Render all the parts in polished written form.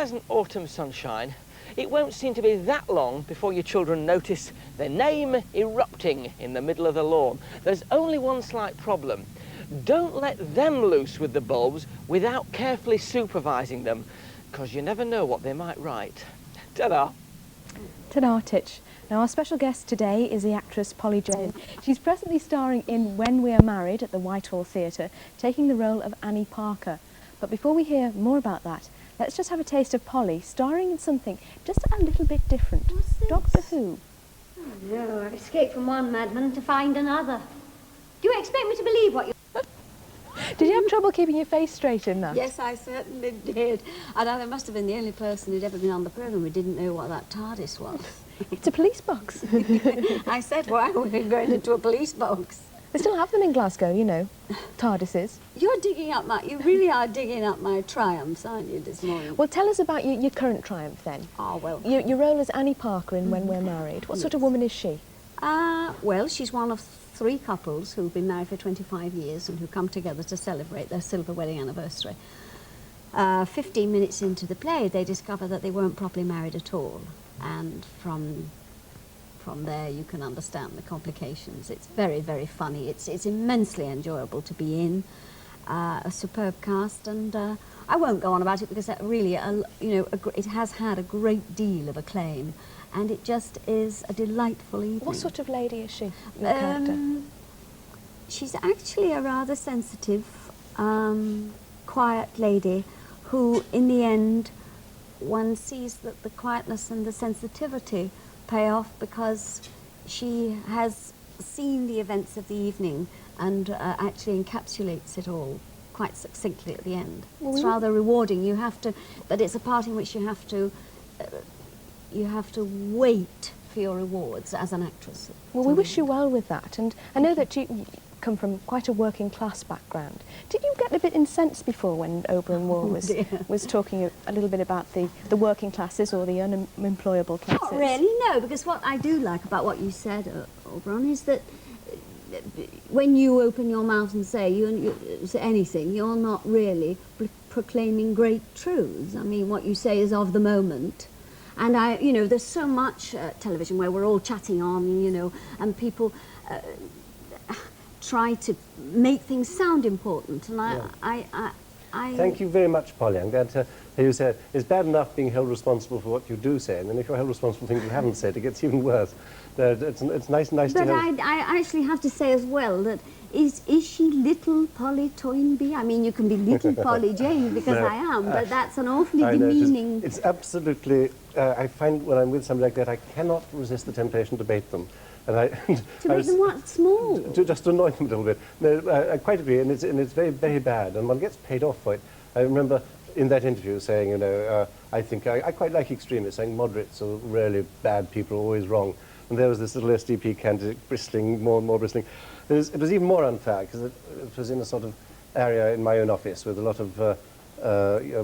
Pleasant autumn sunshine, it won't seem to be that long before your children notice their name erupting in the middle of the lawn. There's only one slight problem. Don't let them loose with the bulbs without carefully supervising them, because you never know what they might write. Ta-da! Ta-da, Titch. Now, our special guest today is the actress Polly Jane. She's presently starring in When We Are Married at the Whitehall Theatre, taking the role of Annie Parker. But before we hear more about that, let's just have a taste of Polly starring in something just a little bit different. What's this? Doctor Who. Oh, no, I've escaped from one madman to find another. Do you expect me to believe what you... Did you have trouble keeping your face straight in that? Yes, I certainly did. And I must have been the only person who'd ever been on the programme who didn't know what that TARDIS was. It's a police box. I said, why are we going into a police box? They still have them in Glasgow, you know, TARDISes. You really are digging up my triumphs, aren't you, this morning? Well, tell us about your current triumph then. Oh, well... Your role as Annie Parker in When We're Married. What sort of woman is she? Well, she's one of 3 couples who've been married for 25 years and who come together to celebrate their silver wedding anniversary. 15 minutes into the play, they discover that they weren't properly married at all. And from there, you can understand the complications. It's very, very funny. It's immensely enjoyable to be in. A superb cast, and I won't go on about it because that really, it has had a great deal of acclaim. And it just is a delightful evening. What sort of lady is she, your character? She's actually a rather sensitive, quiet lady who, in the end, one sees that the quietness and the sensitivity pay off because she has seen the events of the evening and actually encapsulates it all quite succinctly at the end. Well, it's rather rewarding. You have to, but it's a part in which you have to wait for your rewards as an actress. Well, we wish you well with that, and I know that you come from quite a working class background. Did you get a bit incensed before when Oberon War was talking a little bit about the working classes or the unemployable classes? Not really, no, because what I do like about what you said, Oberon, is that when you open your mouth and say anything, you're not really proclaiming great truths. I mean, what you say is of the moment. And there's so much television where we're all chatting on, and people try to make things sound important. And I Thank you very much, Polly. I'm glad to hear you say it. It's bad enough being held responsible for what you do say, and then if you're held responsible for things you haven't said, it gets even worse. It's nice to have... But I actually have to say as well that is she little Polly Toynbee? I mean, you can be little Polly Jane because No. I am, but that's an awfully demeaning... It's absolutely... I find when I'm with somebody like that, I cannot resist the temptation to bait them. And to make them what? Small? Just to annoy them a little bit. No, I quite agree, and it's very, very bad, and one gets paid off for it. I remember in that interview saying, I think I quite like extremists, saying moderates are really bad people, always wrong. And there was this little SDP candidate bristling, more and more bristling. It was even more unfair, because it was in a sort of area in my own office with a lot of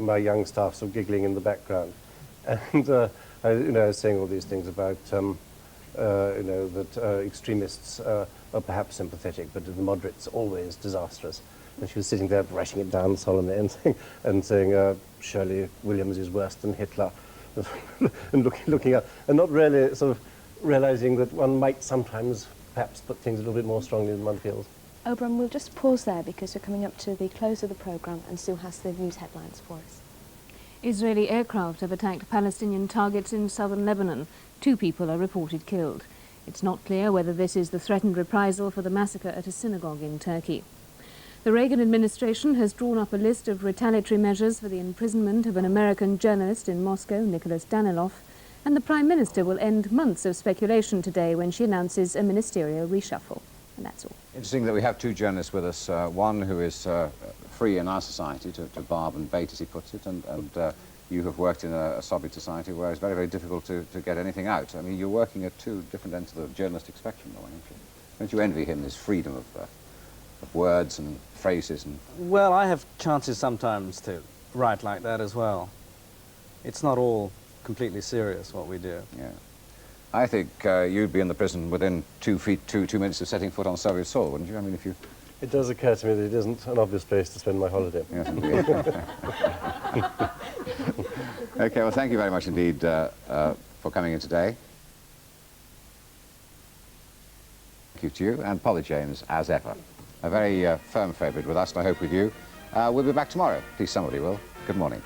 my young staff sort of giggling in the background. And I was saying all these things about, that extremists are perhaps sympathetic, but the moderates always disastrous. And she was sitting there writing it down solemnly and saying Shirley Williams is worse than Hitler, and looking up, and not really sort of realizing that one might sometimes perhaps put things a little bit more strongly than one feels. Oberon, we'll just pause there because we're coming up to the close of the programme and Sue has the news headlines for us. Israeli aircraft have attacked Palestinian targets in southern Lebanon. 2 people are reported killed. It's not clear whether this is the threatened reprisal for the massacre at a synagogue in Turkey. The Reagan administration has drawn up a list of retaliatory measures for the imprisonment of an American journalist in Moscow, Nicholas Danilov, and the Prime Minister will end months of speculation today when she announces a ministerial reshuffle. And that's all. Interesting that we have 2 journalists with us, one who is free in our society to barb and bait, as he puts it, and you have worked in a Soviet society where it's very, very difficult to get anything out. I mean, you're working at 2 different ends of the journalistic spectrum, though, aren't you? Don't you envy him, this freedom of words and phrases? And Well, I have chances sometimes to write like that as well. It's not all completely serious, what we do. yeah. I think you'd be in the prison within 2 minutes of setting foot on Soviet soil, wouldn't you? I mean, if you... It does occur to me that it isn't an obvious place to spend my holiday. Yes, indeed. Okay, well, thank you very much indeed for coming in today. Thank you to you, and Polly James, as ever. A very firm favourite with us, and I hope with you. We'll be back tomorrow. Please, somebody will. Good morning.